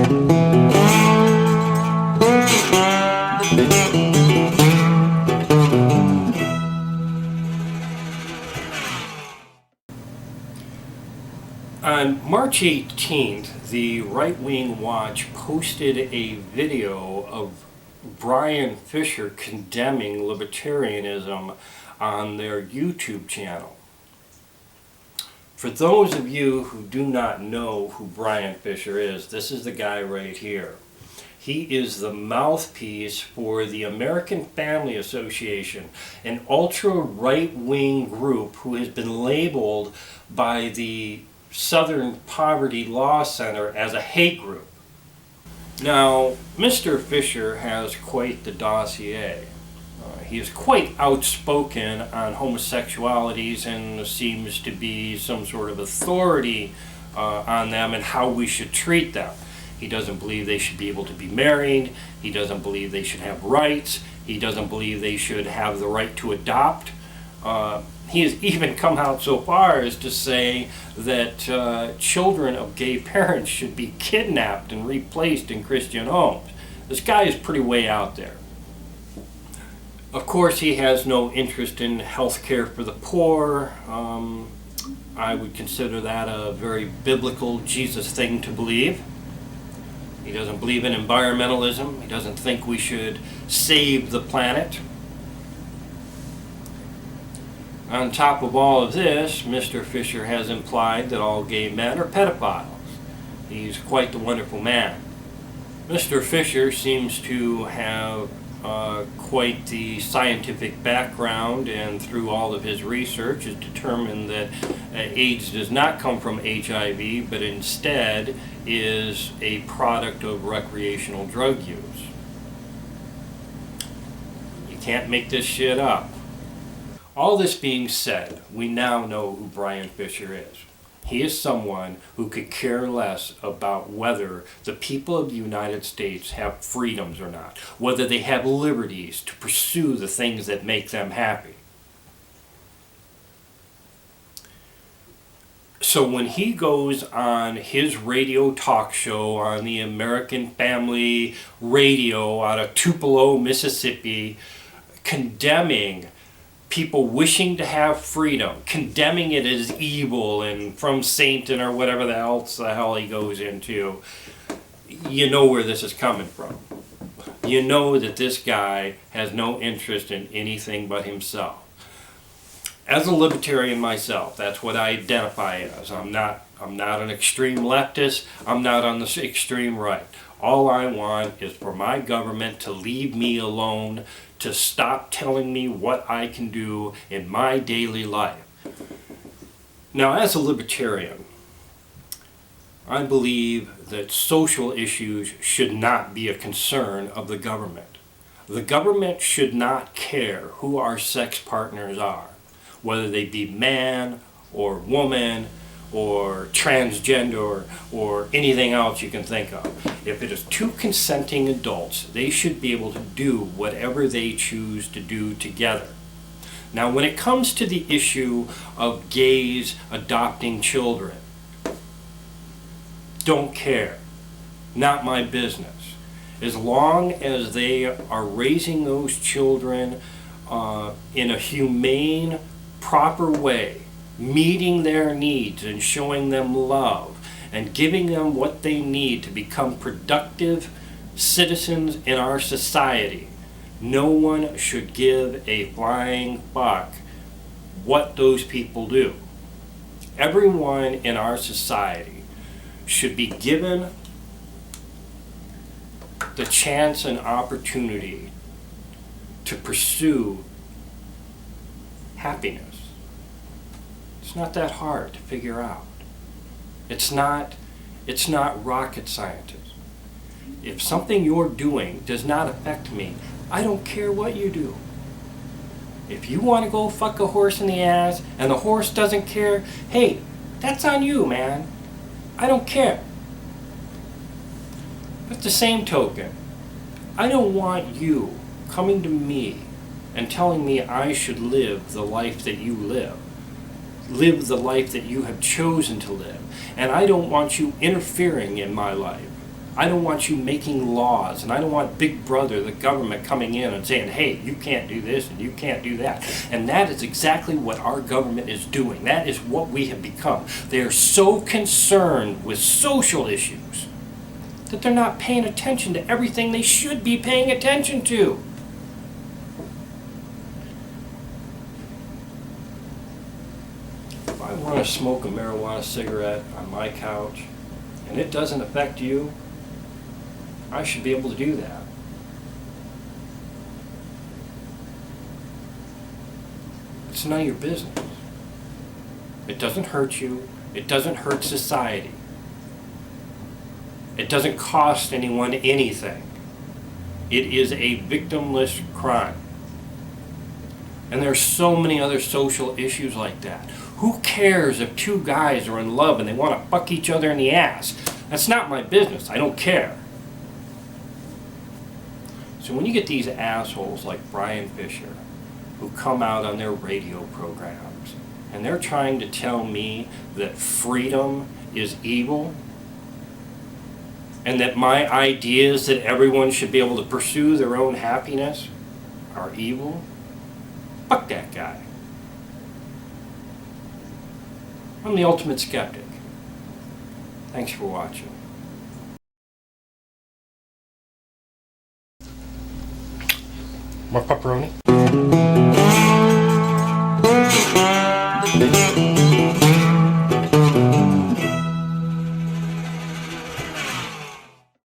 On March 18th, the Right Wing Watch posted a video of Bryan Fischer condemning libertarianism on their YouTube channel. For those of you who do not know who Bryan Fischer is, this is the guy right here. He is the mouthpiece for the American Family Association, an ultra-right-wing group who has been labeled by the Southern Poverty Law Center as a hate group. Now, Mr. Fischer has quite the dossier. He is quite outspoken on homosexualities and seems to be some sort of authority on them and how we should treat them. He doesn't believe they should be able to be married. He doesn't believe they should have rights. He doesn't believe they should have the right to adopt. He has even come out so far as to say that children of gay parents should be kidnapped and replaced in Christian homes. This guy is pretty way out there. Of course, he has no interest in health care for the poor. I would consider that a very biblical Jesus thing to believe. He doesn't believe in environmentalism. He doesn't think we should save the planet. On top of all of this, Mr. Fischer has implied that all gay men are pedophiles. He's quite the wonderful man. Mr. Fischer seems to have quite the scientific background, and through all of his research has determined that AIDS does not come from HIV, but instead is a product of recreational drug use. You can't make this shit up. All this being said, we now know who Bryan Fischer is. He is someone who could care less about whether the people of the United States have freedoms or not, whether they have liberties to pursue the things that make them happy. So when he goes on his radio talk show on the American Family Radio out of Tupelo, Mississippi, condemning people wishing to have freedom, condemning it as evil and from Satan or whatever the hell he goes into, you know where this is coming from. You know that this guy has no interest in anything but himself. As a libertarian myself, that's what I identify as. I'm not an extreme leftist. I'm not on the extreme right. All I want is for my government to leave me alone, to stop telling me what I can do in my daily life. Now, as a libertarian, I believe that social issues should not be a concern of the government. The government should not care who our sex partners are, whether they be man or woman or transgender or anything else you can think of. If it is two consenting adults, they should be able to do whatever they choose to do together. Now, when it comes to the issue of gays adopting children, don't care. Not my business. As long as they are raising those children in a humane, proper way, meeting their needs and showing them love and giving them what they need to become productive citizens in our society, no one should give a flying fuck what those people do. Everyone in our society should be given the chance and opportunity to pursue happiness. It's not that hard to figure out. It's not rocket science. If something you're doing does not affect me, I don't care what you do. If you want to go fuck a horse in the ass and the horse doesn't care, hey, that's on you, man. I don't care. But the same token, I don't want you coming to me and telling me I should live the life that you live the life that you have chosen to live. And I don't want you interfering in my life. I don't want you making laws, and I don't want Big Brother, the government, coming in and saying, hey, you can't do this and you can't do that. And that is exactly what our government is doing. That is what we have become. They are so concerned with social issues that they're not paying attention to everything they should be paying attention to. If I want to smoke a marijuana cigarette on my couch and it doesn't affect you, I should be able to do that. It's none of your business. It doesn't hurt you. It doesn't hurt society. It doesn't cost anyone anything. It is a victimless crime. And there are so many other social issues like that. Who cares if two guys are in love and they want to fuck each other in the ass? That's not my business. I don't care. So when you get these assholes like Bryan Fischer who come out on their radio programs and they're trying to tell me that freedom is evil and that my ideas that everyone should be able to pursue their own happiness are evil, fuck that guy. I'm the ultimate skeptic. Thanks for watching. More pepperoni?